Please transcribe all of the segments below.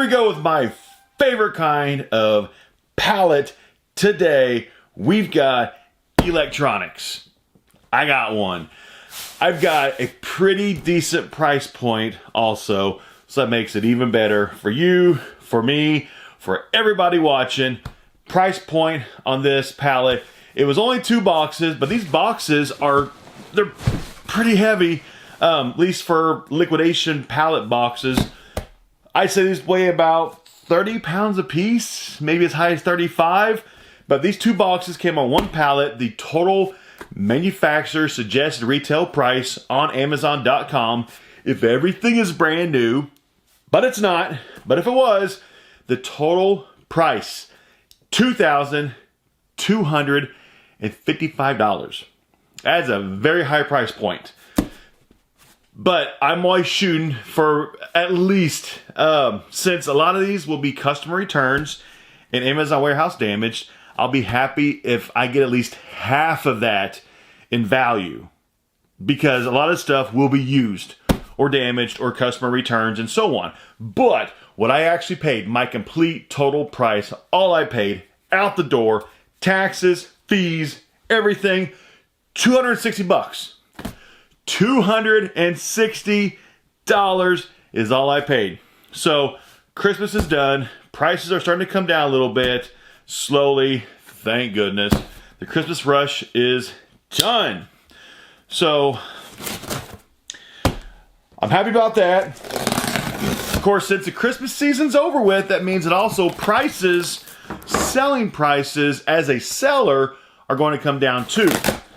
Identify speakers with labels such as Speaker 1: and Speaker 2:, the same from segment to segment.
Speaker 1: we go with my favorite kind of pallet. Today, we've got electronics. I got one. I've got a pretty decent price point also, so that makes it even better for you, for me, for everybody watching. Price point on this pallet, it was only 2 boxes, but these boxes they're pretty heavy, at least for liquidation pallet boxes. I'd say these weigh about 30 pounds a piece, maybe as high as 35. But these 2 boxes came on one pallet. The total manufacturer suggested retail price on Amazon.com, if everything is brand new, but it's not, but if it was, the total price, $2,255. That's a very high price point. But I'm always shooting for at least, since a lot of these will be customer returns and Amazon warehouse damaged, I'll be happy if I get at least half of that in value. Because a lot of stuff will be used or damaged or customer returns and so on. But what I actually paid, my complete total price, all I paid out the door, taxes, fees, everything, $260. $260 is all I paid. So Christmas is done. Prices are starting to come down a little bit. Slowly, thank goodness. The Christmas rush is done. So I'm happy about that. Of course, since the Christmas season's over with, that means that also prices, selling prices as a seller, are going to come down too.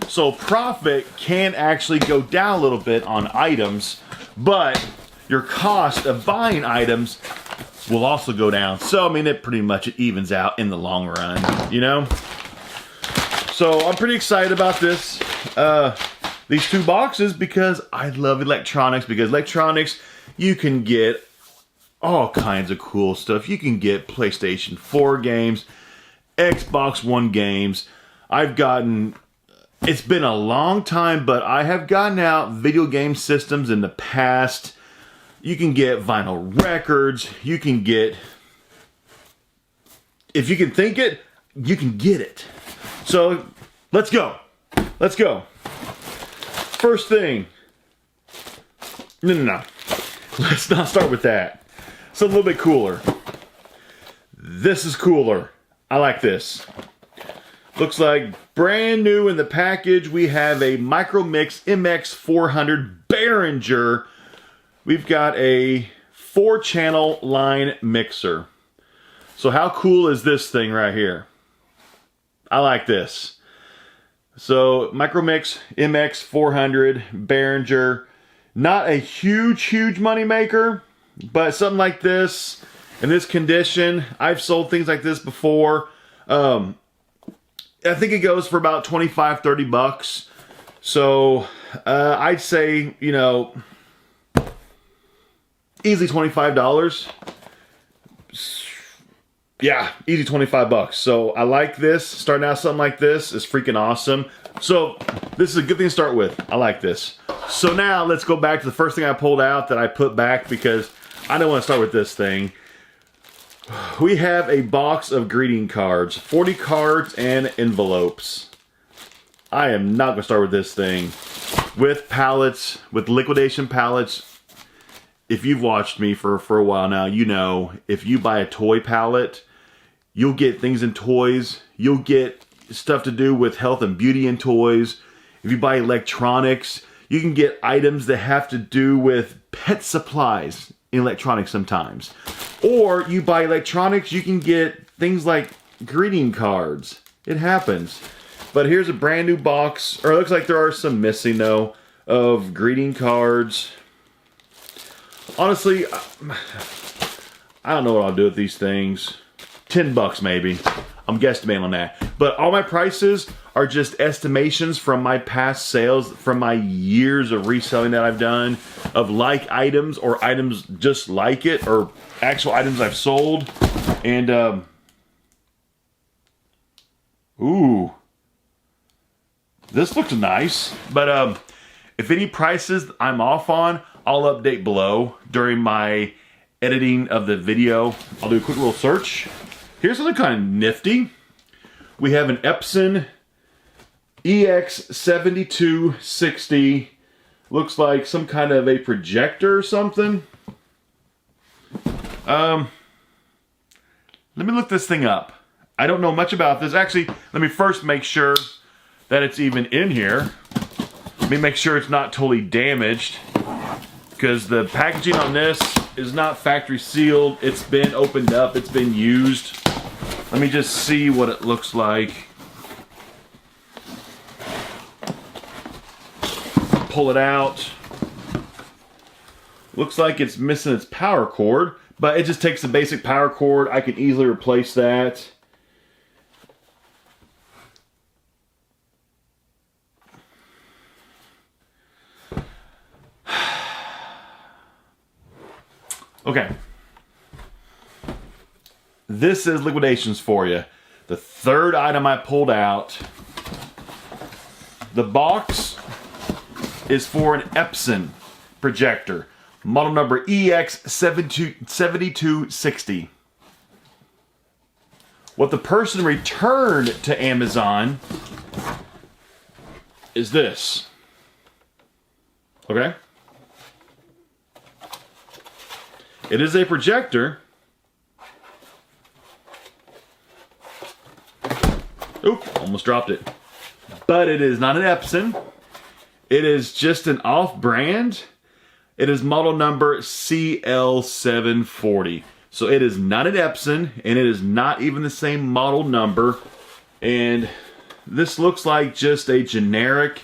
Speaker 1: So profit can actually go down a little bit on items, but your cost of buying items will also go down. So, I mean, it pretty much evens out in the long run, you know? So I'm pretty excited about this, these 2 boxes, because I love electronics. Because electronics, you can get all kinds of cool stuff. You can get PlayStation 4 games, Xbox One games. It's been a long time, but I have gotten out video game systems in the past. You can get vinyl records. You can get, if you can think it, you can get it. So let's go. Let's go. First thing. No. Let's not start with that. It's a little bit cooler. This is cooler. I like this. Looks like brand new in the package. We have a Micromix MX400 Behringer. We've got a 4-channel line mixer. So how cool is this thing right here? I like this. So Micromix MX400 Behringer. Not a huge money maker, but something like this in this condition. I've sold things like this before. I think it goes for about 25, 30 bucks. So I'd say, you know, easily $25. Yeah, easy 25 bucks. So I like this. Starting out something like this is freaking awesome. So this is a good thing to start with. I like this. So now let's go back to the first thing I pulled out that I put back because I don't want to start with this thing. We have a box of greeting cards, 40 cards and envelopes. I am not going to start with this thing. With pallets, with liquidation pallets, if you've watched me for a while now, you know, if you buy a toy pallet, you'll get things in toys. You'll get stuff to do with health and beauty in toys. If you buy electronics, you can get items that have to do with pet supplies in electronics sometimes. Or you buy electronics, you can get things like greeting cards. It happens. But here's a brand new box, or it looks like there are some missing though, of greeting cards. Honestly, I don't know what I'll do with these things. 10 bucks maybe. I'm guesstimating on that. But all my prices are just estimations from my past sales, from my years of reselling that I've done, of like items or items just like it, or actual items I've sold. And, ooh. This looks nice. But if any prices I'm off on, I'll update below during my editing of the video, I'll do a quick little search. Here's something kind of nifty. We have an Epson EX7260. Looks like some kind of a projector or something. Let me look this thing up. I don't know much about this. Actually, let me first make sure that it's even in here. Let me make sure it's not totally damaged, because the packaging on this is not factory sealed. It's been opened up, it's been used. Let me just see what it looks like. Pull it out. Looks like it's missing its power cord, but it just takes the basic power cord. I can easily replace that. Okay. This is liquidations for you. The third item I pulled out. The box is for an Epson projector. Model number EX7260. What the person returned to Amazon is this. Okay? It is a projector. Oop, almost dropped it. But it is not an Epson. It is just an off-brand. It is model number CL740. So it is not an Epson, and it is not even the same model number. And this looks like just a generic,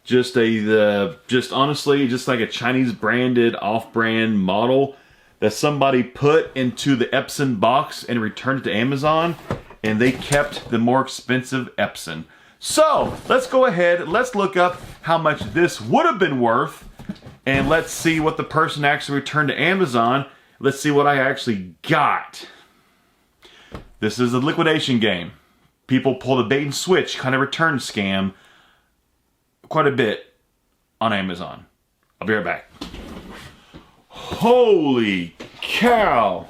Speaker 1: just honestly, just like a Chinese branded off-brand model that somebody put into the Epson box and returned it to Amazon, and they kept the more expensive Epson. So let's go ahead, let's look up how much this would have been worth, and let's see what the person actually returned to Amazon. Let's see what I actually got. This is a liquidation game. People pull the bait and switch kind of return scam quite a bit on Amazon. I'll be right back. Holy cow.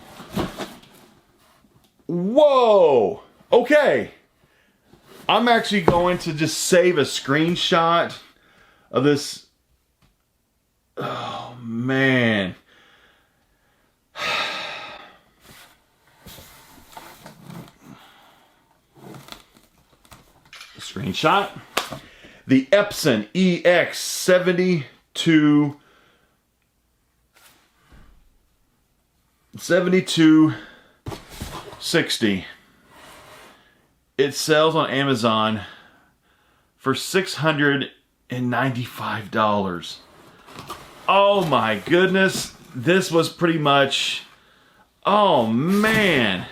Speaker 1: Whoa. Okay. I'm actually going to just save a screenshot of this. Oh, man. Screenshot. The Epson EX7260. It sells on Amazon for $695. Oh my goodness. This was pretty much, oh man.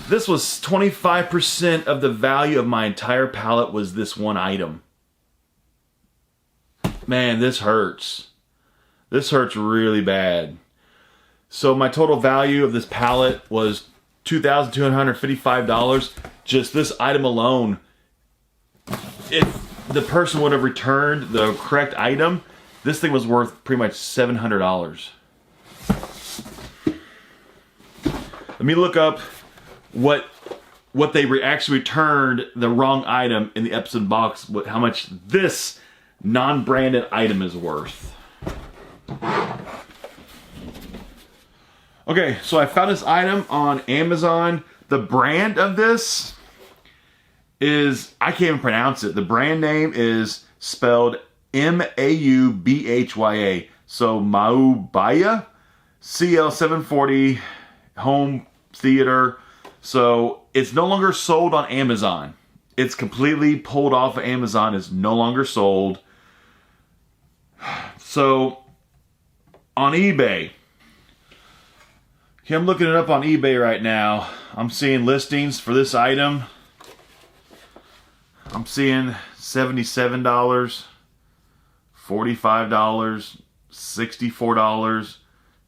Speaker 1: This was 25% of the value of my entire pallet was this one item. Man, this hurts. This hurts really bad. So my total value of this pallet was $2,255. Just this item alone. If the person would have returned the correct item, this thing was worth pretty much $700. Let me look up what they actually returned the wrong item in the Epson box, how much this non-branded item is worth. Okay, so I found this item on Amazon. The brand of this is, I can't even pronounce it. The brand name is spelled M-A-U-B-H-Y-A. So Maubaya, CL740 home theater. So it's no longer sold on Amazon. It's completely pulled off of Amazon. It's no longer sold. So on eBay, okay, I'm looking it up on eBay right now. I'm seeing listings for this item. I'm seeing $77, $45, $64,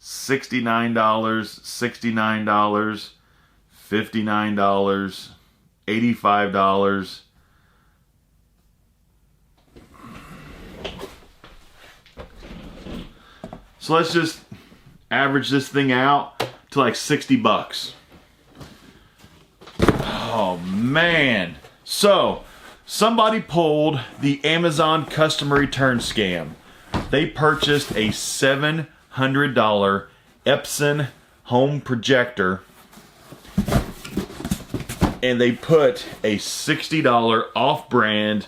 Speaker 1: $69, $69, $59, $85. So let's just average this thing out to like 60 bucks. Oh man. So, somebody pulled the Amazon customer return scam. They purchased a $700 Epson home projector, and they put a $60 off-brand,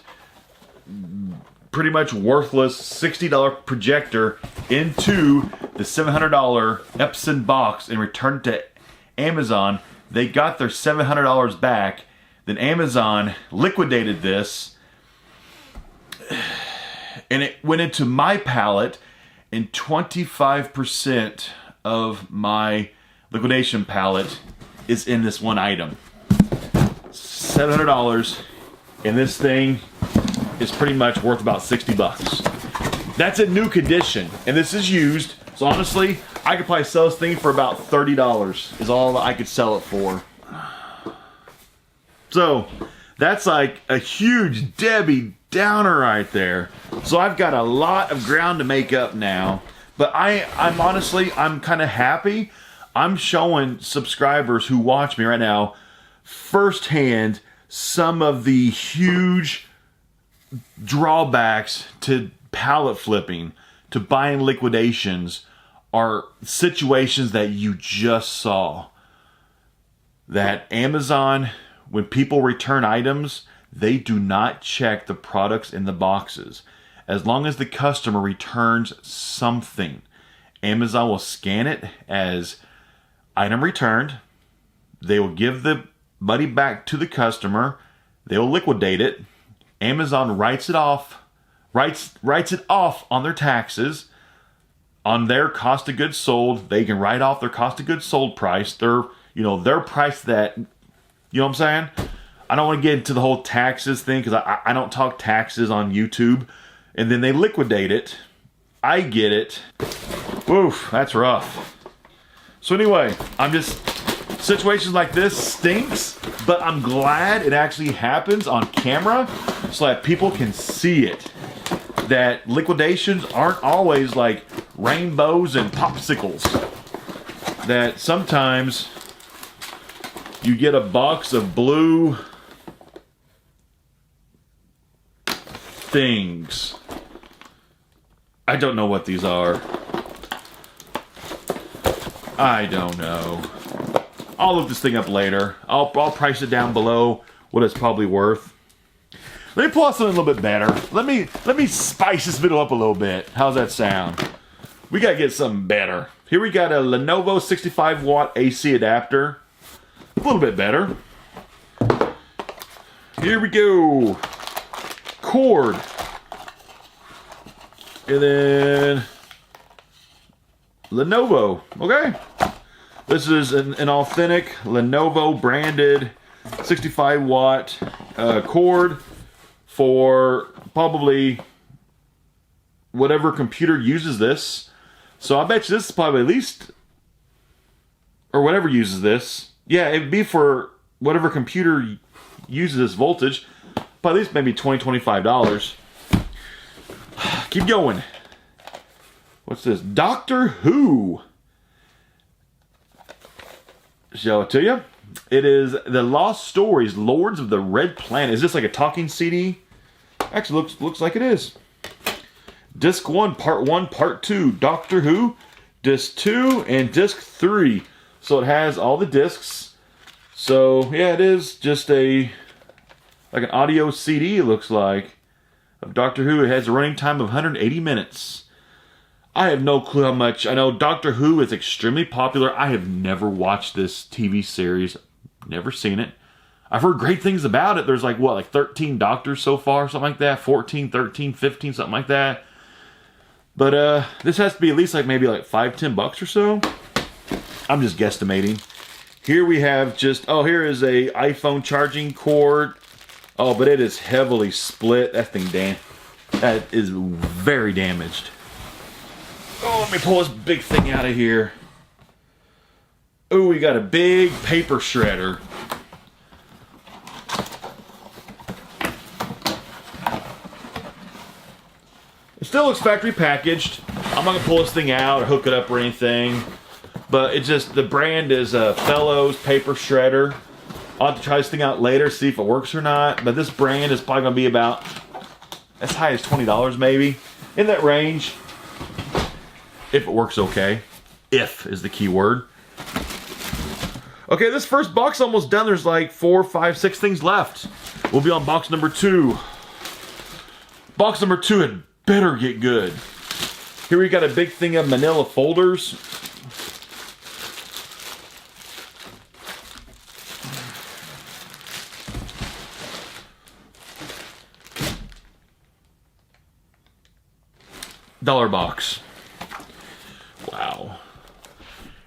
Speaker 1: pretty much worthless $60 projector into the $700 Epson box and returned it to Amazon. They got their $700 back. Then Amazon liquidated this, and it went into my pallet, and 25% of my liquidation pallet is in this one item. $700, and this thing is pretty much worth about 60 bucks. That's in new condition, and this is used, so honestly, I could probably sell this thing for about $30 is all I could sell it for. So, that's like a huge Debbie Downer right there. So I've got a lot of ground to make up now. But I'm honestly, I'm kind of happy. I'm showing subscribers who watch me right now firsthand some of the huge drawbacks to pallet flipping, to buying liquidations, are situations that you just saw. That Amazon, when people return items, they do not check the products in the boxes. As long as the customer returns something, Amazon will scan it as item returned. They will give the money back to the customer. They will liquidate it. Amazon writes it off on their taxes, on their cost of goods sold. They can write off their cost of goods sold price. Their price that, you know what I'm saying? I don't want to get into the whole taxes thing because I don't talk taxes on YouTube. And then they liquidate it. I get it. Oof, that's rough. So anyway, situations like this stinks, but I'm glad it actually happens on camera so that people can see it. That liquidations aren't always like rainbows and popsicles. That sometimes you get a box of blue things. I don't know what these are. I don't know. I'll look this thing up later. I'll price it down below what it's probably worth. Let me pull out something a little bit better. Let me spice this video up a little bit. How's that sound? We gotta get something better. Here we got a Lenovo 65 watt AC adapter. A little bit better. Here we go. Cord. And then Lenovo. Okay. This is an authentic Lenovo branded 65 watt cord for probably whatever computer uses this. So I bet you this is probably at least, or whatever uses this. Yeah, it'd be for whatever computer uses this voltage. But at least maybe $20, $25. Keep going. What's this? Doctor Who. Show it to you. It is The Lost Stories, Lords of the Red Planet. Is this like a talking CD? Actually, looks like it is. Disc 1, Part 1, Part 2, Doctor Who. Disc 2 and Disc 3. So it has all the discs. So, yeah, it is just like an audio CD, it looks like, of Doctor Who. It has a running time of 180 minutes. I have no clue how much. I know Doctor Who is extremely popular. I have never watched this TV series. Never seen it. I've heard great things about it. There's like 13 Doctors so far, something like that. 14, 13, 15, something like that. But this has to be at least maybe $5, $10 or so. I'm just guesstimating. Here we have here is a iPhone charging cord. Oh, but it is heavily split. That thing, that is very damaged. Oh, let me pull this big thing out of here. Oh, we got a big paper shredder. It still looks factory packaged. I'm I'm not gonna pull this thing out or hook it up or anything, but it just, the brand is Fellows Paper Shredder. I'll have to try this thing out later, see if it works or not, but this brand is probably gonna be about as high as $20 maybe, in that range, if it works okay. If is the key word. Okay, this first box almost done. There's like 4, 5, 6 things left. We'll be on box number 2. Box number 2 had better get good. Here we got a big thing of manila folders. Dollar box. Wow.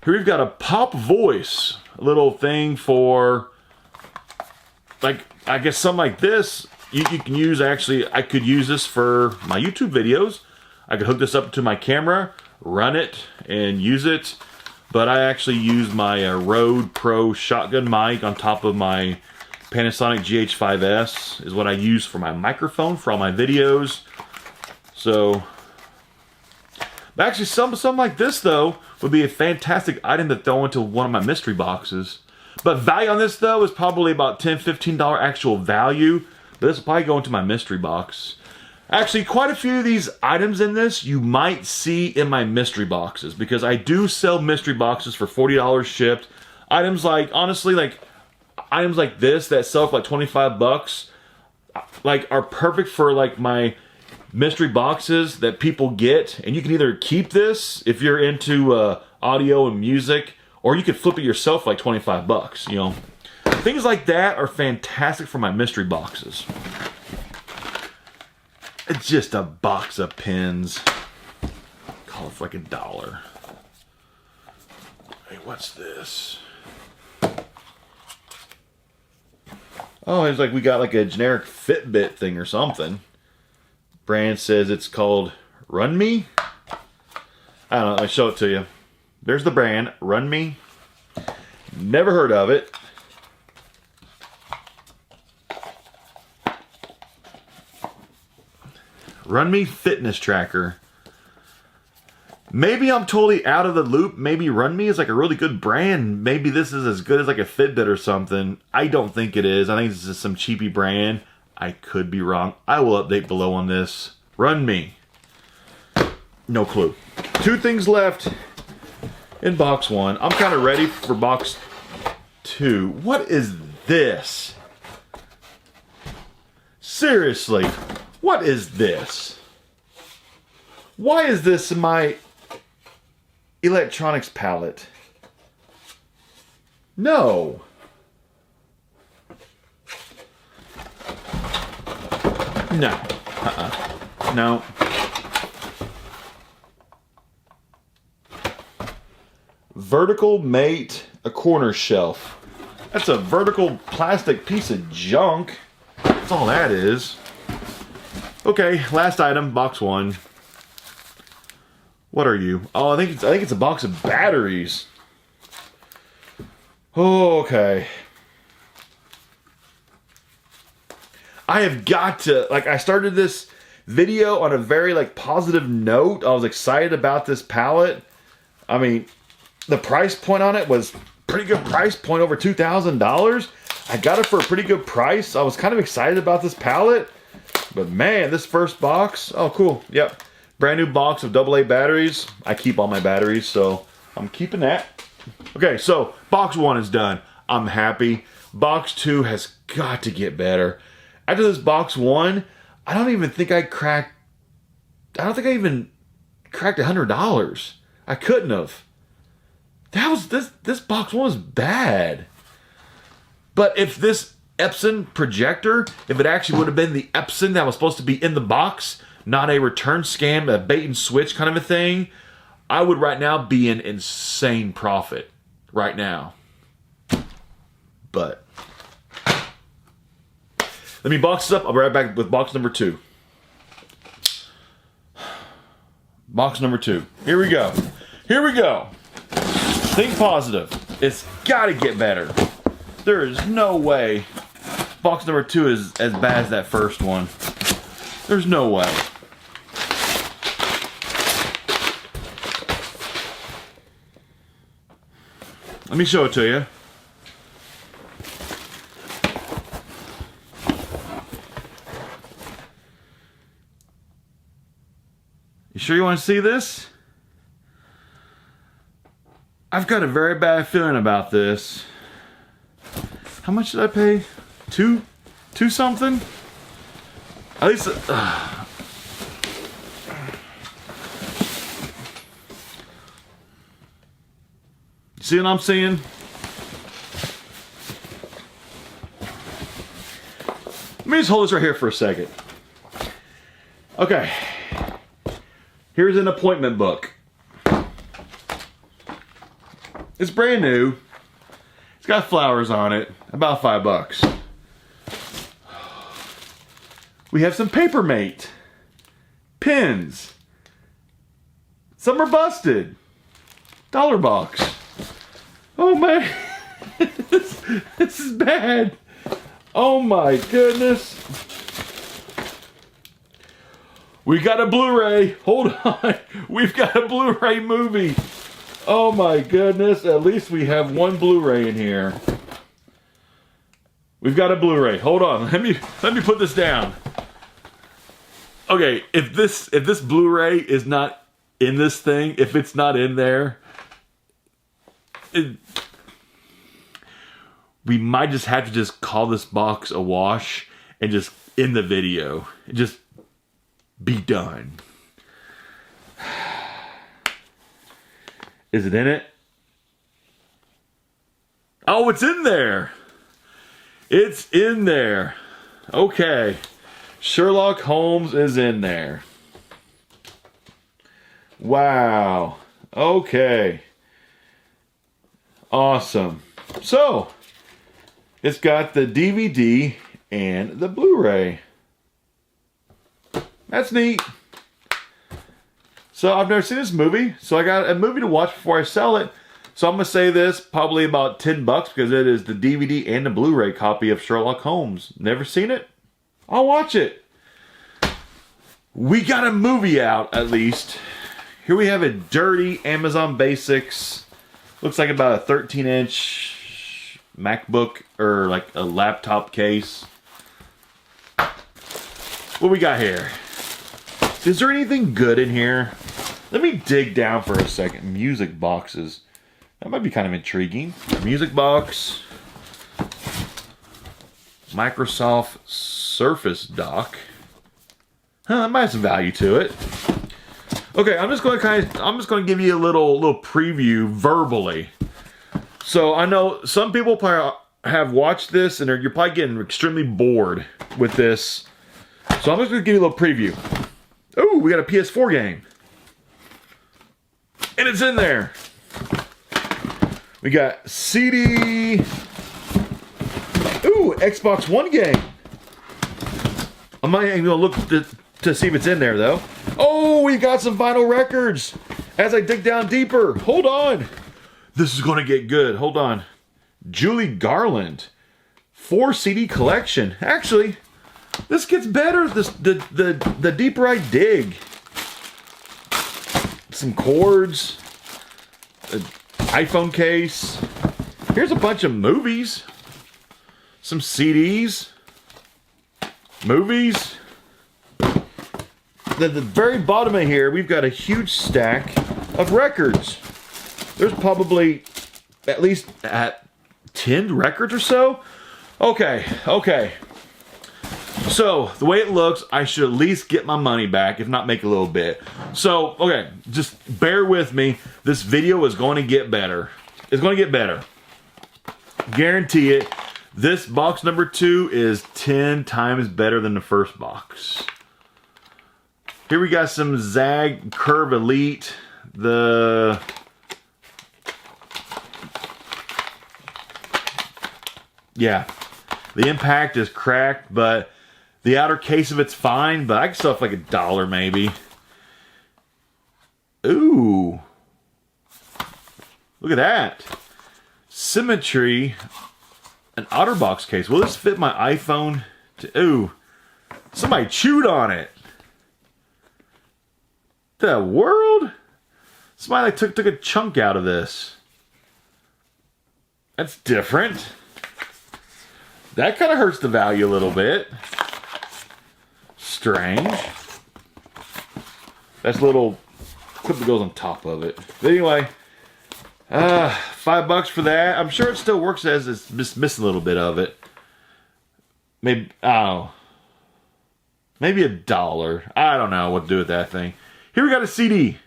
Speaker 1: Here we've got a pop voice. A little thing for, like, I guess something like this. You can use, actually, I could use this for my YouTube videos. I could hook this up to my camera, run it, and use it. But I actually use my Rode Pro shotgun mic on top of my Panasonic GH5S is what I use for my microphone for all my videos. So, actually, something like this, though, would be a fantastic item to throw into one of my mystery boxes. But value on this, though, is probably about $10, $15 actual value. But this will probably go into my mystery box. Actually, quite a few of these items in this you might see in my mystery boxes, because I do sell mystery boxes for $40 shipped. Items like, honestly, like, items like this that sell for like 25 bucks, like, are perfect for, like, my mystery boxes that people get, and you can either keep this if you're into audio and music, or you could flip it yourself for like 25 bucks, you know. Things like that are fantastic for my mystery boxes. It's just a box of pins. Call it for like $1. Hey, what's this? Oh, it's like we got like a generic Fitbit thing or something. Brand says it's called Run Me. I don't know, I'll show it to you. There's the brand, Run Me. Never heard of it. Run Me Fitness Tracker. Maybe I'm totally out of the loop. Maybe Run Me is like a really good brand. Maybe this is as good as like a Fitbit or something. I don't think it is. I think this is some cheapy brand. I could be wrong. I will update below on this. Run Me. No clue. 2 things left in box 1. I'm kind of ready for box 2. What is this? Seriously, what is this? Why is this in my electronics palette? No. No. No. Vertical Mate, a corner shelf. That's a vertical plastic piece of junk. That's all that is. Okay, last item, box 1. What are you? Oh, I think it's a box of batteries. Oh, okay. I have got to, like, I started this video on a very, like, positive note. I was excited about this palette. I mean, the price point on it was pretty good price point, over $2,000. I got it for a pretty good price. I was kind of excited about this palette. But man, this first box, oh cool, yep. Brand new box of AA batteries. I keep all my batteries, so I'm keeping that. Okay, so box 1 is done. I'm happy. Box 2 has got to get better. After this box 1, I don't even think I cracked, I don't think I even cracked $100. I couldn't have. That was, this box 1 was bad. But if this Epson projector, if it actually would have been the Epson that was supposed to be in the box, not a return scam, a bait and switch kind of a thing, I would right now be in insane profit right now. But let me box this up. I'll be right back with box number 2. Box number 2. Here we go. Here we go. Think positive. It's got to get better. There is no way box number 2 is as bad as that first one. There's no way. Let me show it to you. You sure you want to see this? I've got a very bad feeling about this. How much did I pay? Two something? At least... See what I'm seeing? Let me just hold this right here for a second. Okay. Here's an appointment book. It's brand new. It's got flowers on it. About $5. We have some Papermate. Pins. Some are busted. Dollar box. Oh man, this is bad. Oh my goodness. We got a Blu-ray. Hold on. We've got a Blu-ray movie. Oh my goodness. At least we have one Blu-ray in here. We've got a Blu-ray. Hold on. Let me put this down. Okay, if this Blu-ray is not in this thing, if it's not in there, we might just have to just call this box a wash and just end the video. Just be done. Is it in it? Oh, it's in there. It's in there. Okay. Sherlock Holmes is in there. Wow. Okay. Awesome. So, it's got the DVD and the Blu-ray. That's neat. So, I've never seen this movie, so I got a movie to watch before I sell it. So, I'm going to say this, probably about $10 because it is the DVD and the Blu-ray copy of Sherlock Holmes. Never seen it? I'll watch it. We got a movie out, at least. Here we have a dirty Amazon Basics. Looks like about a 13-inch MacBook or like a laptop case. What we got here? Is there anything good in here? Let me dig down for a second. Music boxes. That might be kind of intriguing. Music box. Microsoft Surface Dock. Huh, that might have some value to it. Okay, I'm just going to give you a little preview verbally. So I know some people probably have watched this and you're probably getting extremely bored with this. So I'm just going to give you a little preview. Oh, we got a PS4 game. And it's in there. We got CD. Ooh, Xbox One game. I'm not even going to look to see if it's in there, though. Oh, we got some vinyl records. As I dig down deeper. Hold on. This is going to get good. Hold on. Julie Garland. 4 CD collection. Actually, this gets better the deeper I dig. Some cords. An iPhone case. Here's a bunch of movies. Some CDs. Movies. At the very bottom of here, we've got a huge stack of records. There's probably at least 10 records or so. Okay. So, the way it looks, I should at least get my money back, if not make a little bit. So, okay, just bear with me. This video is going to get better. It's going to get better. Guarantee it. This box number 2 is 10 times better than the first box. Here we got some Zag Curve Elite. The impact is cracked, but the outer case of it's fine, but I can sell it for like $1 maybe. Ooh. Look at that. Symmetry. An OtterBox case. Will this fit my iPhone? Ooh. Somebody chewed on it. The world? Somebody took a chunk out of this. That's different. That kind of hurts the value a little bit. Strange. That's a little clip that goes on top of it. But anyway, $5 for that. I'm sure it still works as it's just missing a little bit of it. Maybe, maybe $1. I don't know what to do with that thing. Here we got a CD.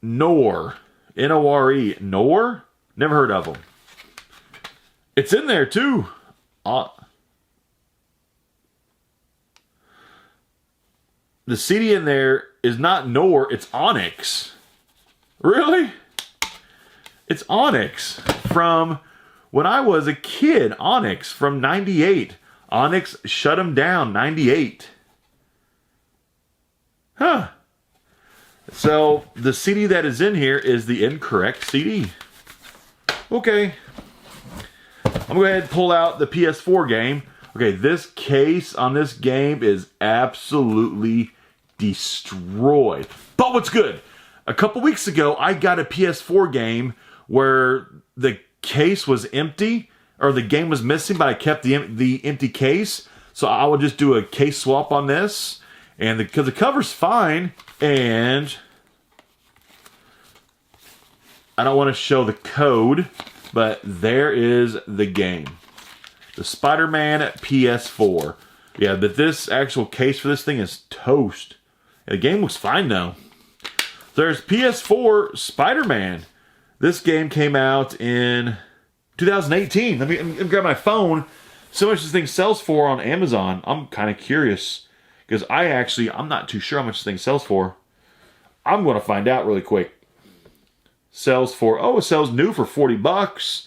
Speaker 1: Nore. N-O-R-E. Nore? Never heard of them. It's in there too. The CD in there is not Nore, it's Onyx. Really? It's Onyx from when I was a kid. Onyx from 98. Onyx shut them down, 98. Huh. So the CD that is in here is the incorrect CD. Okay. I'm going to go ahead and pull out the PS4 game. Okay, this case on this game is absolutely destroyed. But what's good? A couple weeks ago, I got a PS4 game where the case was empty, or the game was missing, but I kept the empty case. So I would just do a case swap on this. And because the cover's fine, and I don't want to show the code, but there is the game. The Spider-Man PS4. Yeah, but this actual case for this thing is toast. The game looks fine though. There's PS4 Spider-Man. This game came out in 2018. Let me grab my phone. So much this thing sells for on Amazon. I'm kind of curious. Because I'm not too sure how much this thing sells for. I'm going to find out really quick. It sells new for $40.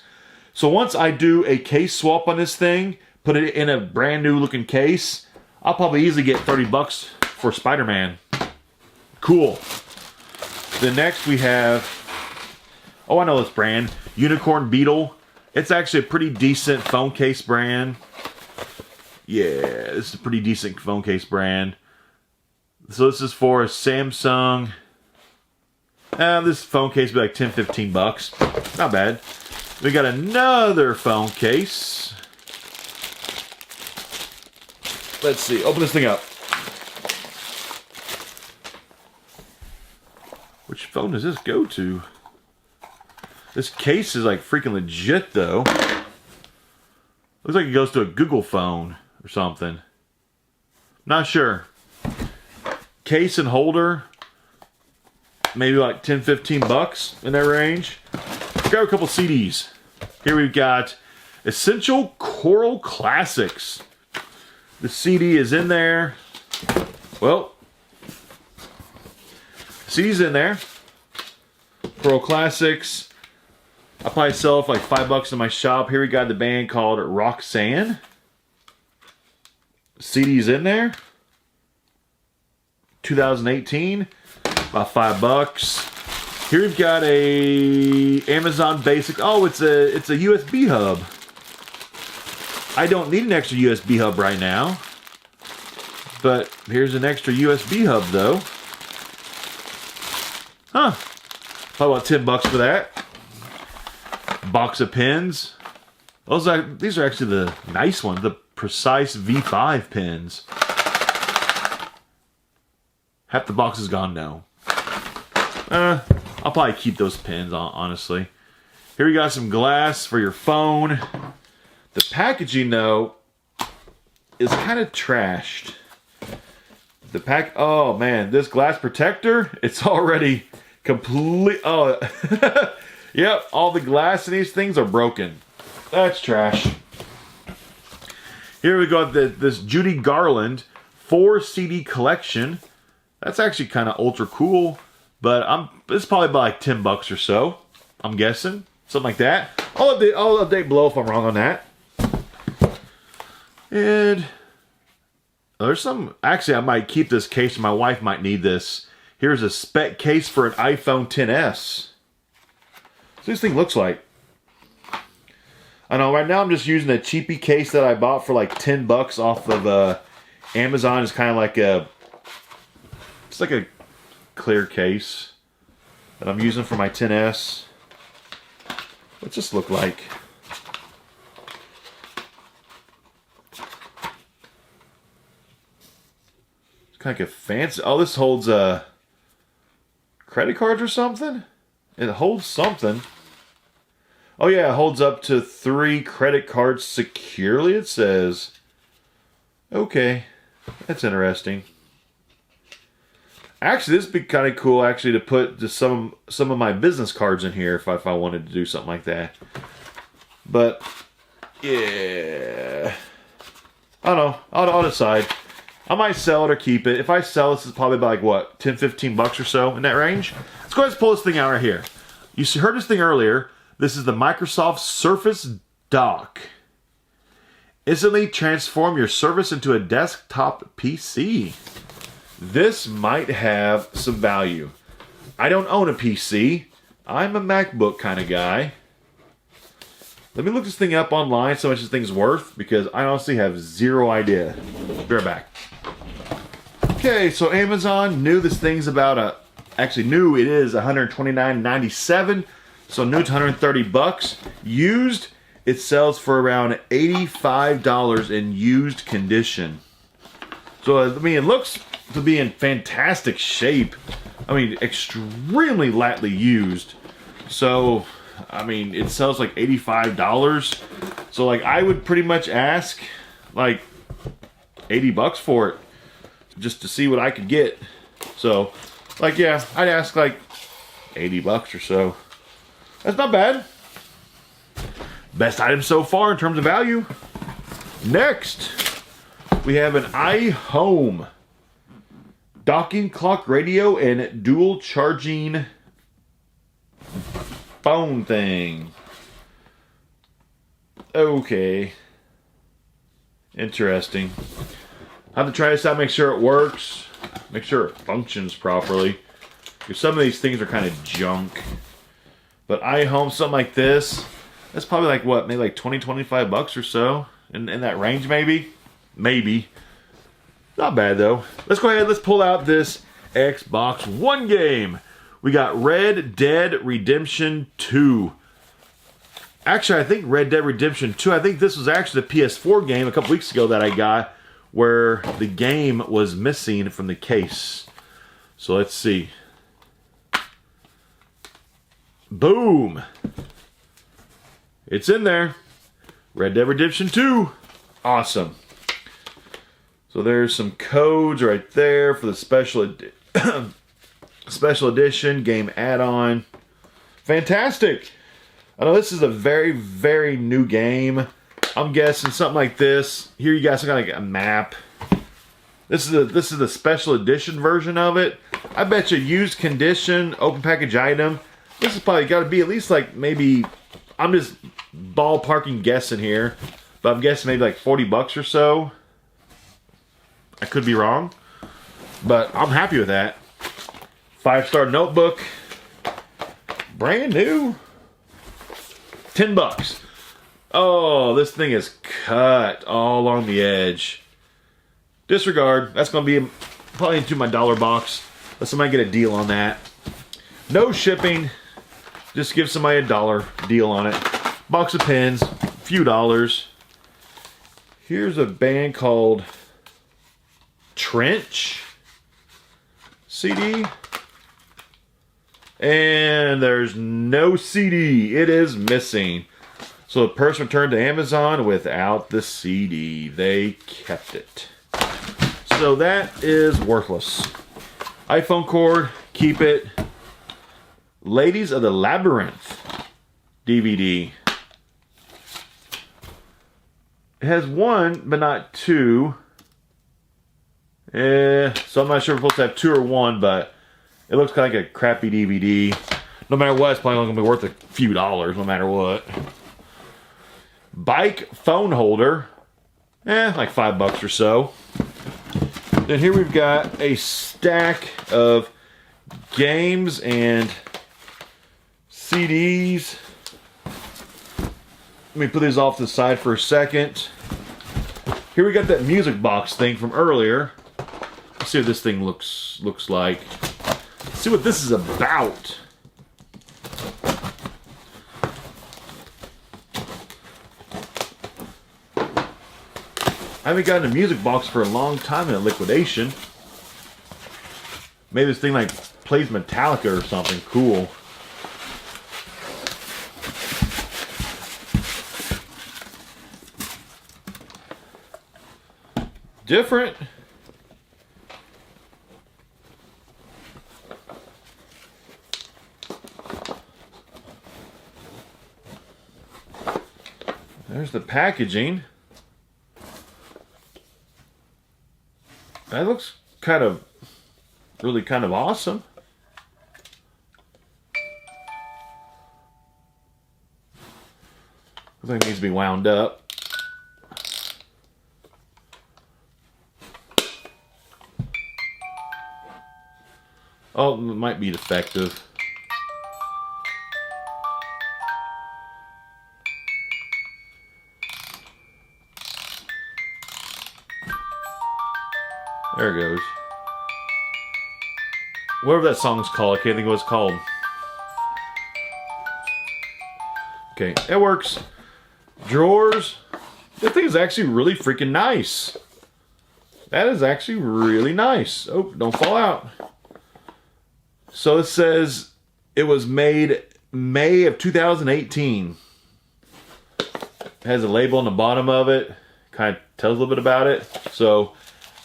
Speaker 1: So once I do a case swap on this thing, put it in a brand new looking case, I'll probably easily get $30 for Spider-Man. Cool. Then next we have, I know this brand, Unicorn Beetle. It's actually a pretty decent phone case brand. Yeah, this is a pretty decent phone case brand. So this is for a Samsung. This phone case will be like $10-15. Not bad. We got another phone case. Let's see. Open this thing up. Which phone does this go to? This case is like freaking legit though. Looks like it goes to a Google phone or something. Not sure. Case and holder. Maybe like $10-15 in that range. Grab a couple CDs. Here we've got Essential Choral Classics. The CD is in there. Well, CD's in there. Choral Classics. I'll probably sell it for like $5 in my shop. Here we got the band called Roxanne. CD's in there. 2018. About $5. Here we've got a Amazon Basic. Oh, it's a USB hub. I don't need an extra USB hub right now. But here's an extra USB hub though. Huh. Probably about $10 for that. Box of pins. These are actually the nice ones. The Precise V5 pins. Half the box is gone now. I'll probably keep those pins, honestly. Here we got some glass for your phone. The packaging, though, is kind of trashed. Oh man, this glass protector, it's already complete. Oh, yep, all the glass in these things are broken. That's trash. Here we got this Judy Garland 4 CD collection. That's actually kind of ultra cool, but it's probably about like $10 or so. I'm guessing something like that. I'll update below if I'm wrong on that. And there's some. Actually, I might keep this case. My wife might need this. Here's a spec case for an iPhone XS. So this thing looks like. I know right now I'm just using a cheapy case that I bought for like $10 off of Amazon. It's kind of like it's like a clear case that I'm using for my XS. What's this look like? It's kind of like a fancy... Oh, this holds credit cards or something? It holds something. Oh yeah, it holds up to 3 credit cards securely, it says. Okay, that's interesting. Actually, this would be kind of cool, actually, to put just some of my business cards in here if I wanted to do something like that. But, yeah. I don't know. I'll decide. I might sell it or keep it. If I sell this, it's probably about, like, what, 10, 15 bucks or so in that range? Let's go ahead and pull this thing out right here. You heard this thing earlier. This is the Microsoft Surface Dock. Instantly transform your Surface into a desktop PC. This might have some value. I don't own a PC. I'm a MacBook kind of guy. Let me look this thing up online, so much this thing's worth, because I honestly have zero idea. Be right back. Okay, so Amazon knew this thing's about actually new it is $129.97. So new to 130 bucks. Used, it sells for around $85 in used condition. So I mean, it looks to be in fantastic shape. I mean, extremely lightly used. So, I mean, it sells like $85. So, like, I would pretty much ask, like, 80 bucks for it. Just to see what I could get. So, like, yeah, I'd ask, like, 80 bucks or so. That's not bad. Best item so far in terms of value. Next, we have an iHome. Docking clock radio and dual charging phone thing. Okay. Interesting. I have to try this out, make sure it works. Make sure it functions properly. Because some of these things are kind of junk. But iHome, something like this, that's probably like what, maybe like 20, 25 bucks or so? In that range maybe? Maybe. Not bad though. Let's go ahead, let's pull out this Xbox One game. We got Red Dead Redemption 2. Actually, I think Red Dead Redemption 2, I think this was actually the PS4 game a couple weeks ago that I got where the game was missing from the case. So let's see. Boom. It's in there. Red Dead Redemption 2. Awesome. So there's some codes right there for the special edition game add-on. Fantastic. I know this is a very, very new game. I'm guessing something like this. Here you guys got like a map. This is the special edition version of it. I bet you used condition, open package item. This is probably got to be at least like maybe, I'm just ballparking guessing here, but I'm guessing maybe like 40 bucks or so. I could be wrong, but I'm happy with that. 5-star notebook. Brand new. 10 bucks. Oh, this thing is cut all along the edge. Disregard. That's going to be probably into my dollar box. Let somebody get a deal on that. No shipping. Just give somebody $1 deal on it. Box of pens. A few dollars. Here's a band called Trench CD. And there's no CD. It is missing. So the person returned to Amazon without the CD. They kept it. So that is worthless. iPhone cord, keep it. Ladies of the Labyrinth DVD. It has one, but not two. So I'm not sure if we're supposed to have two or one, but it looks kind of like a crappy DVD. No matter what, it's probably only going to be worth a few dollars, no matter what. Bike phone holder. Like $5 or so. Then here we've got a stack of games and CDs. Let me put these off to the side for a second. Here we got that music box thing from earlier. Let's see what this thing looks like. Let's see what this is about. I haven't gotten a music box for a long time in a liquidation. Maybe this thing like plays Metallica or something cool. Different. There's the packaging. That looks really kind of awesome. Looks like it needs to be wound up. Oh, it might be defective. There it goes. Whatever that song's called, I can't think of what it's called. Okay, it works. Drawers. That thing is actually really freaking nice. That is actually really nice. Oh, don't fall out. So it says it was made May of 2018. It has a label on the bottom of it. Kind of tells a little bit about it. So,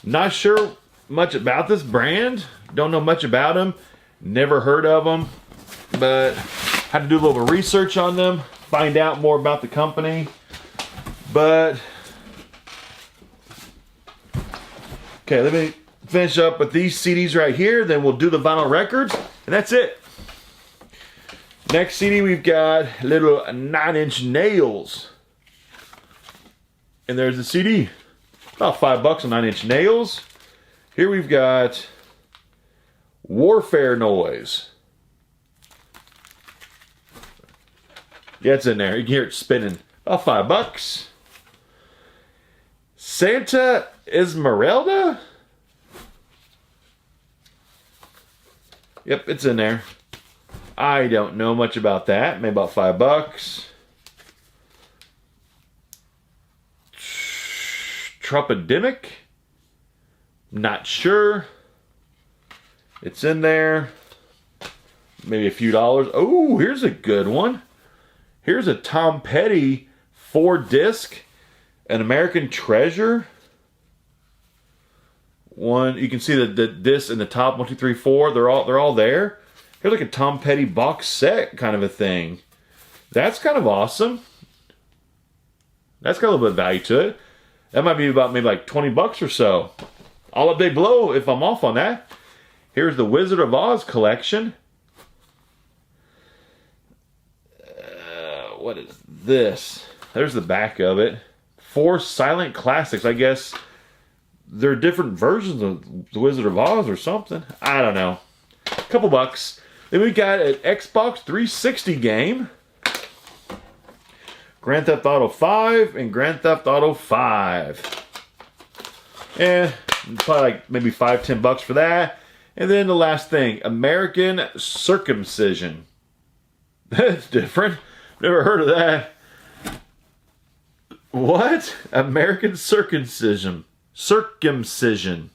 Speaker 1: not sure much about this brand. Don't know much about them. Never heard of them. But had to do a little bit of research on them. Find out more about the company. But okay, let me finish up with these CDs right here. Then we'll do the vinyl records. And that's it. Next CD we've got little 9-inch Nails. And there's the CD. About $5 on 9-inch Nails. Here we've got Warfare Noise. Yeah, it's in there. You can hear it spinning. About $5. Santa Esmeralda? Yep, it's in there. I don't know much about that. Maybe about $5. Tropodemic? Not sure. It's in there. Maybe a few dollars. Oh, here's a good one. Here's a Tom Petty 4-disc, An American Treasure. One, you can see the disc in the top, 1, 2, 3, 4. They're all there. Here's like a Tom Petty box set kind of a thing. That's kind of awesome. That's got a little bit of value to it. That might be about maybe like $20 or so. I'll update below if I'm off on that. Here's the Wizard of Oz collection. What is this? There's the back of it. 4 silent classics. I guess they're different versions of the Wizard of Oz or something. I don't know. A couple bucks. Then we got an Xbox 360 game. Grand Theft Auto 5 and Grand Theft Auto 5. And probably like maybe $5-10 for that. And then the last thing, American Circumcision. That's different. Never heard of that. What? American Circumcision. Circumcision.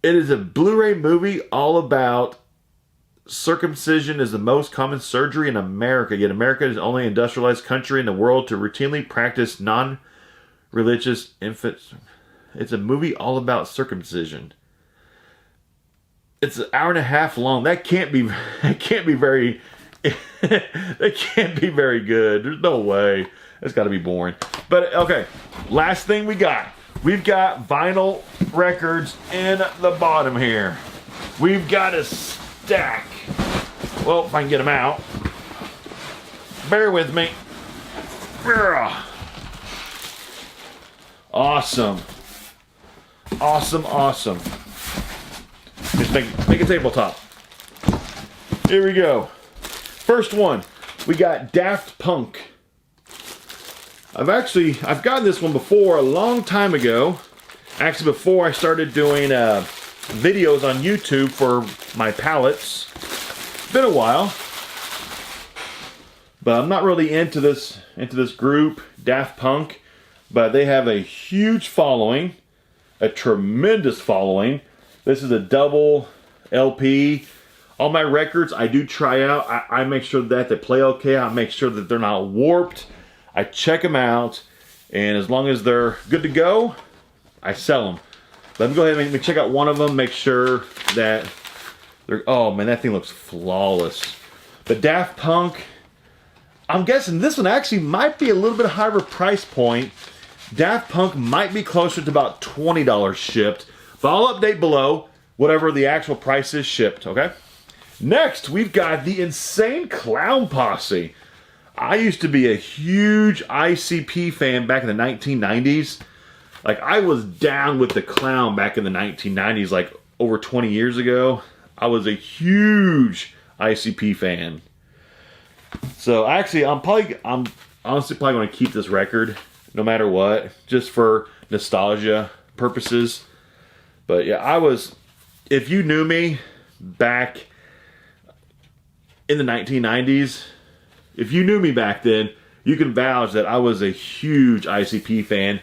Speaker 1: It is a Blu-ray movie all about circumcision is the most common surgery in America. Yet America is the only industrialized country in the world to routinely practice non-religious infants. It's a movie all about circumcision. It's an hour and a half long. That can't be very that can't be very good. There's no way. It's got to be boring. But okay, last thing we got. We've got vinyl records in the bottom here. We've got a stack. Well, if I can get them out. Bear with me. Awesome. Awesome, awesome. Just make a tabletop. Here we go. First one, we got Daft Punk. I've gotten this one before a long time ago. Actually, before I started doing videos on YouTube for my pallets. Been a while. But I'm not really into this group, Daft Punk, but they have a huge following, a tremendous following. This is a double LP. All my records I do try out. I make sure that they play okay. I make sure that they're not warped. I check them out, and as long as they're good to go, I sell them. Let me go ahead and check out one of them, make sure that they're, oh man, that thing looks flawless. The Daft Punk, I'm guessing this one actually might be a little bit higher price point. Daft Punk might be closer to about $20 shipped, but I'll update below whatever the actual price is shipped, okay? Next, we've got the Insane Clown Posse. I used to be a huge ICP fan back in the 1990s. Like, I was down with the Clown back in the 1990s, like over 20 years ago. I was a huge ICP fan. So actually, I'm honestly probably going to keep this record no matter what, just for nostalgia purposes. But yeah, if you knew me back in the 1990s, if you knew me back then, you can vouch that I was a huge ICP fan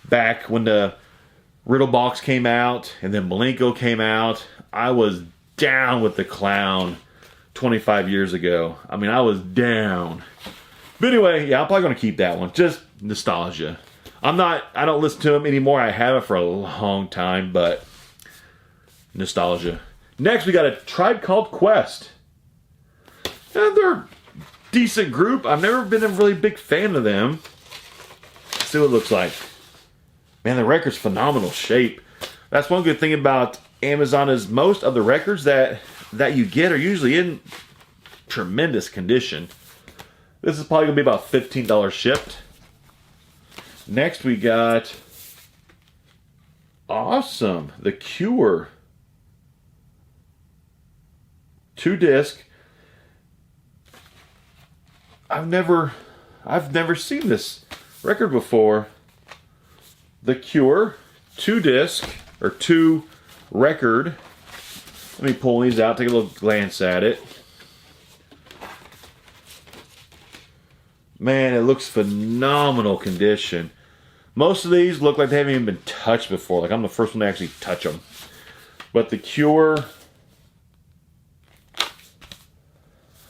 Speaker 1: back when the Riddle Box came out and then Malenko came out. I was down with the Clown 25 years ago. I mean, I was down. But anyway, yeah, I'm probably going to keep that one. Just nostalgia. I don't listen to them anymore. I haven't for a long time, but nostalgia. Next, we got a Tribe Called Quest. And they're a decent group. I've never been a really big fan of them. Let's see what it looks like. Man, the record's phenomenal shape. That's one good thing about Amazon is most of the records that you get are usually in tremendous condition. This is probably going to be about $15 shipped. Next, we got awesome, The Cure. 2-disc. I've never seen this record before. The Cure, 2-disc, or 2 record. Let me pull these out, take a little glance at it. Man, it looks phenomenal condition. Most of these look like they haven't even been touched before. Like I'm the first one to actually touch them. But The Cure,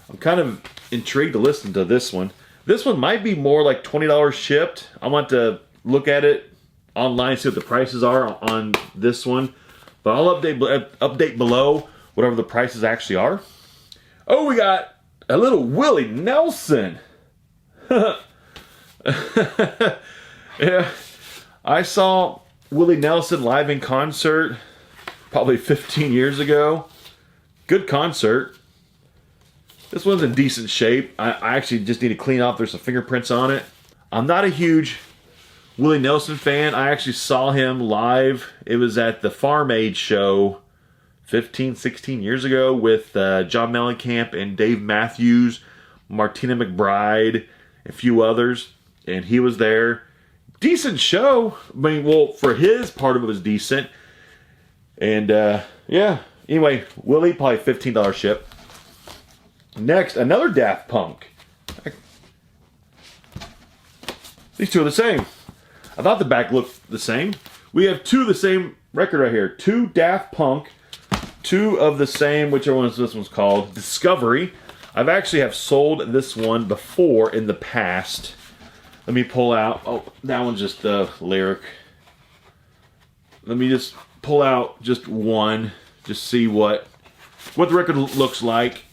Speaker 1: I'm kind of intrigued to listen to this one. This one might be more like $20 shipped. I want to look at it online, see what the prices are on this one. But I'll update below whatever the prices actually are. Oh, we got a little Willie Nelson. Yeah, I saw Willie Nelson live in concert probably 15 years ago. Good concert. This one's in decent shape. I actually just need to clean off. There's some fingerprints on it. I'm not a huge Willie Nelson fan. I actually saw him live. It was at the Farm Aid show 15, 16 years ago with John Mellencamp and Dave Matthews, Martina McBride, a few others. And he was there. Decent show. I mean, well, for his part of it was decent. And yeah. Anyway, Willie, probably $15 ship. Next, another Daft Punk. These two are the same. I thought the back looked the same. We have 2 of the same record right here. 2 Daft Punk. 2 of the same, whichever one this one's called, Discovery. I've actually have sold this one before in the past. Let me pull out. Oh, that one's just the lyric. Let me just pull out just one. Just see what the record looks like.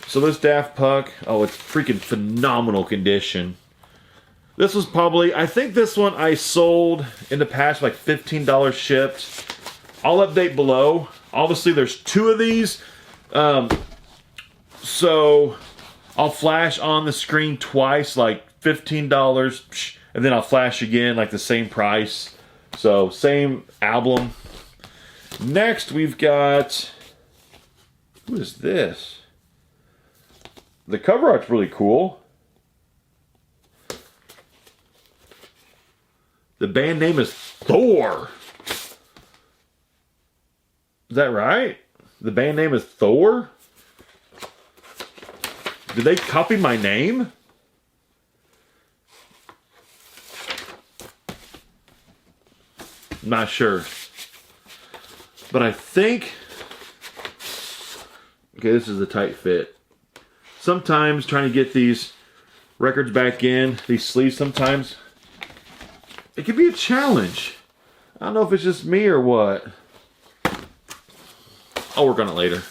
Speaker 1: So this Daft Punk, oh, it's freaking phenomenal condition. This was probably, I think this one I sold in the past like $15 shipped. I'll update below. Obviously, there's 2 of these. So I'll flash on the screen twice, like $15, and then I'll flash again, like the same price. So same album. Next, we've got, who is this? The cover art's really cool. The band name is Thor. Is that right? The band name is Thor? Did they copy my name? I'm not sure. But I think... Okay, this is a tight fit. Sometimes trying to get these records back in, these sleeves sometimes, it can be a challenge. I don't know if it's just me or what. I'll work on it later.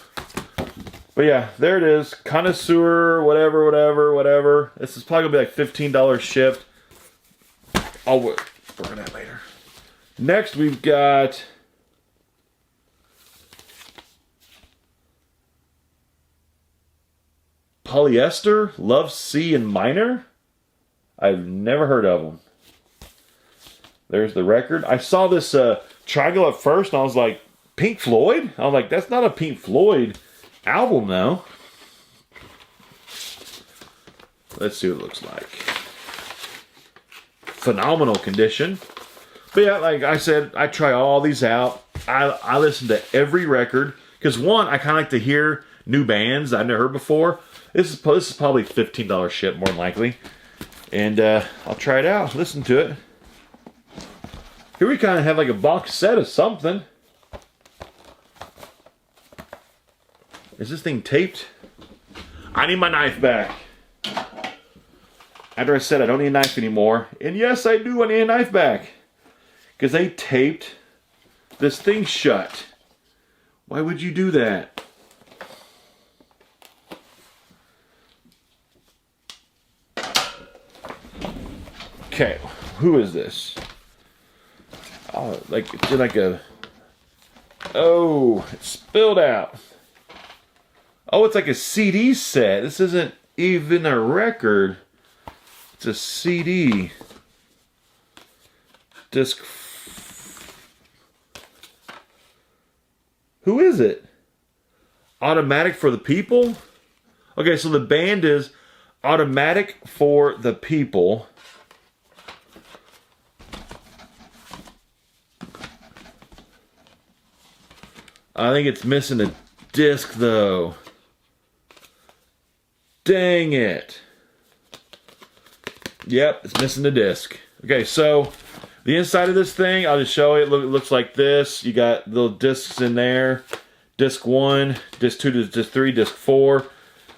Speaker 1: But yeah, there it is. Connoisseur, whatever. This is probably going to be like $15 shipped. I'll work on that later. Next, we've got... Polyester, Love C and Minor. I've never heard of them. There's the record. I saw this triangle at first and I was like, Pink Floyd? I was like, that's not a Pink Floyd album though. Let's see what it looks like. Phenomenal condition. But yeah, like I said, I try all these out. I listen to every record. Because one, I kind of like to hear new bands I've never heard before. This is probably $15 ship, more than likely. And I'll try it out, listen to it. Here we kind of have like a box set of something. Is this thing taped? I need my knife back. After I said I don't need a knife anymore. And yes, I do, I need a knife back. Because they taped this thing shut. Why would you do that? Okay, who is this? Oh, like it's like a... Oh, it's spilled out. Oh, it's like a CD set. This isn't even a record. It's a CD. Disc. Who is it? Automatic for the People? Okay, so the band is Automatic for the People. I think it's missing a disc though. Dang it. Yep, it's missing the disc. Okay, so the inside of this thing, I'll just show you. It looks like this. You got little discs in there. Disc 1, disc 2, disc 3, disc 4.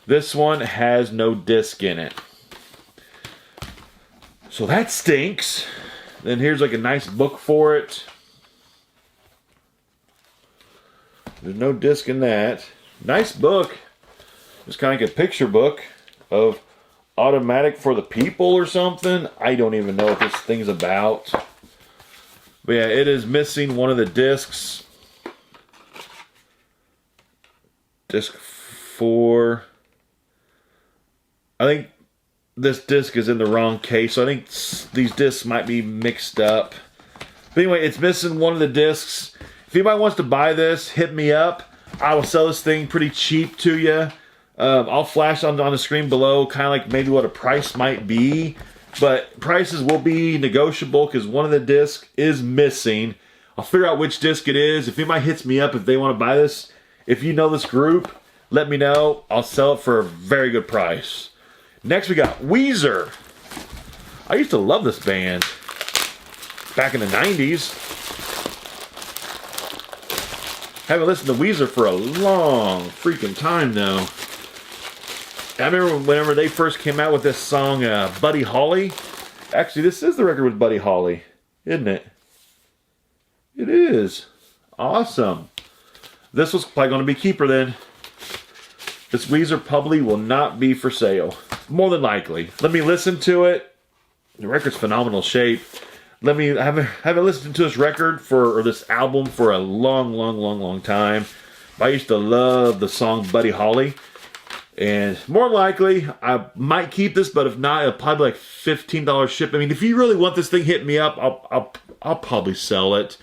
Speaker 1: This one has no disc in it. So that stinks. Then here's like a nice book for it. There's no disc in that. Nice book. It's kind of like a picture book of Automatic for the People or something. I don't even know what this thing's about. But yeah, it is missing one of the discs. Disc 4. I think this disc is in the wrong case. So I think these discs might be mixed up. But anyway, it's missing one of the discs. If anybody wants to buy this, hit me up. I will sell this thing pretty cheap to you. I'll flash on the screen below kind of like maybe what a price might be. But prices will be negotiable because one of the discs is missing. I'll figure out which disc it is. If anybody hits me up if they want to buy this, if you know this group, let me know. I'll sell it for a very good price. Next we got Weezer. I used to love this band back in the 90s. Haven't listened to Weezer for a long freaking time though. I remember whenever they first came out with this song, Buddy Holly. Actually, this is the record with Buddy Holly, isn't it? It is. Awesome. This was probably going to be keeper then. This Weezer probably will not be for sale. More than likely. Let me listen to it. The record's phenomenal shape. I haven't listened to this record or this album for a long time. I used to love the song Buddy Holly. And more than likely, I might keep this, but if not, it'll probably be like $15 ship. I mean, if you really want this thing, hit me up. I'll probably sell it.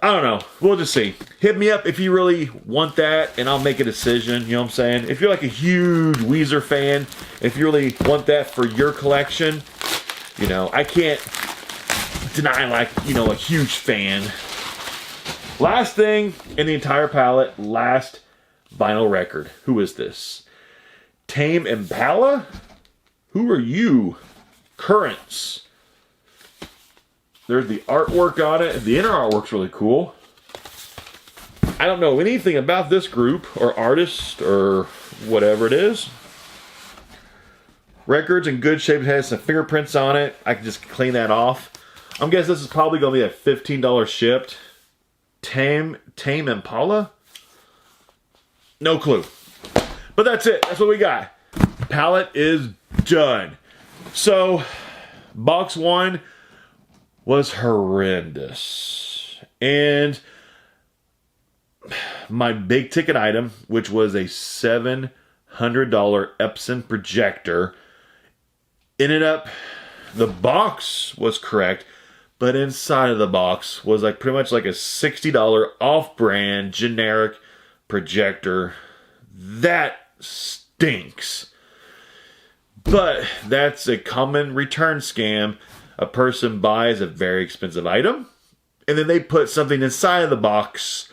Speaker 1: I don't know. We'll just see. Hit me up if you really want that, and I'll make a decision. You know what I'm saying? If you're like a huge Weezer fan, if you really want that for your collection, you know, I can't deny, like, you know, a huge fan. Last thing in the entire palette, last vinyl record. Who is this? Tame Impala? Who are you? Currents. There's the artwork on it. The inner artwork's really cool. I don't know anything about this group or artist or whatever it is. Record's in good shape. It has some fingerprints on it. I can just clean that off. I'm guessing this is probably going to be at $15 shipped. Tame Impala? No clue. But that's it. That's what we got. Pallet is done. So, box 1 was horrendous. And my big ticket item, which was a $700 Epson projector, ended up, the box was correct, but inside of the box was like pretty much like a $60 off-brand generic projector. That stinks. But that's a common return scam. A person buys a very expensive item, and then they put something inside of the box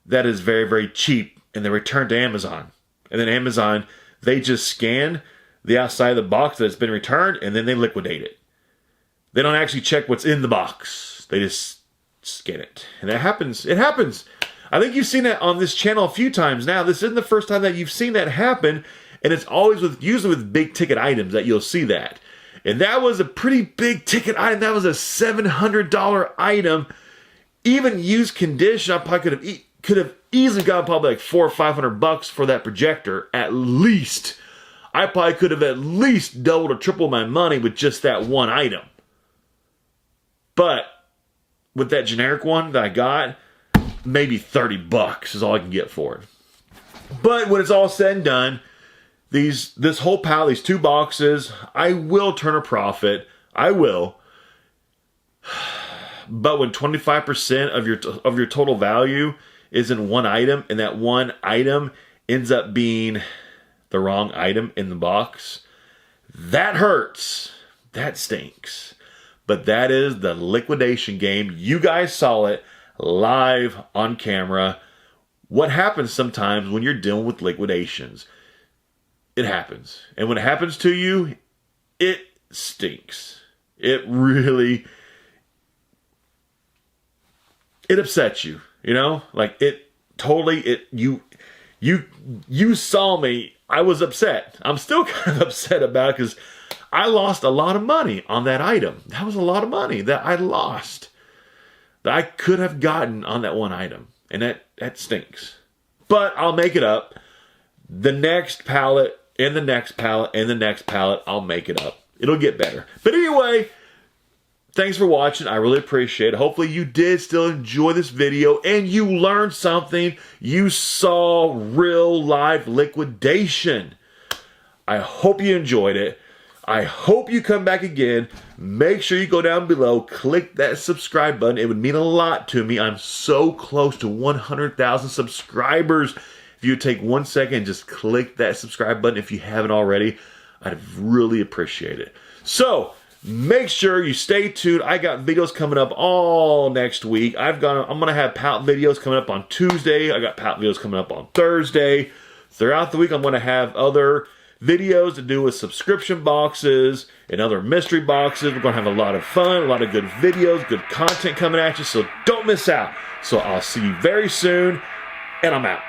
Speaker 1: that is very, very cheap, and they return to Amazon. And then Amazon, they just scan the outside of the box that it's been returned, and then they liquidate it. They don't actually check what's in the box. They just scan it. And that happens. It happens. I think you've seen that on this channel a few times now. This isn't the first time that you've seen that happen, and it's always usually with big ticket items that you'll see that. And that was a pretty big ticket item. That was a $700 item. Even used condition, I probably could have easily gotten probably like $400 or $500 for that projector, at least. I probably could have at least doubled or tripled my money with just that one item. But with that generic one that I got, maybe $30 is all I can get for it. But when it's all said and done, this whole pallet, these 2 boxes, I will turn a profit. I will. But when 25% of your total value is in one item, and that one item ends up being the wrong item in the box, that hurts. That stinks. But that is the liquidation game. You guys saw it live on camera. What happens sometimes when you're dealing with liquidations? It happens. And when it happens to you, it stinks. It really, it upsets you, you know? Like it totally, you saw me, I was upset. I'm still kind of upset about it because I lost a lot of money on that item. That was a lot of money that I lost that I could have gotten on that one item. And that stinks. But I'll make it up. The next pallet, and the next pallet, and the next pallet, I'll make it up. It'll get better. But anyway, thanks for watching. I really appreciate it. Hopefully you did still enjoy this video and you learned something. You saw real live liquidation. I hope you enjoyed it. I hope you come back again. Make sure you go down below, click that subscribe button. It would mean a lot to me. I'm so close to 100,000 subscribers. If you would take 1 second and just click that subscribe button if you haven't already, I'd really appreciate it. So, make sure you stay tuned. I got videos coming up all next week. I'm going to have pallet videos coming up on Tuesday. I got pallet videos coming up on Thursday. Throughout the week, I'm going to have other videos to do with subscription boxes and other mystery boxes. We're going to have a lot of fun, a lot of good videos, good content coming at you, so don't miss out. So I'll see you very soon, and I'm out.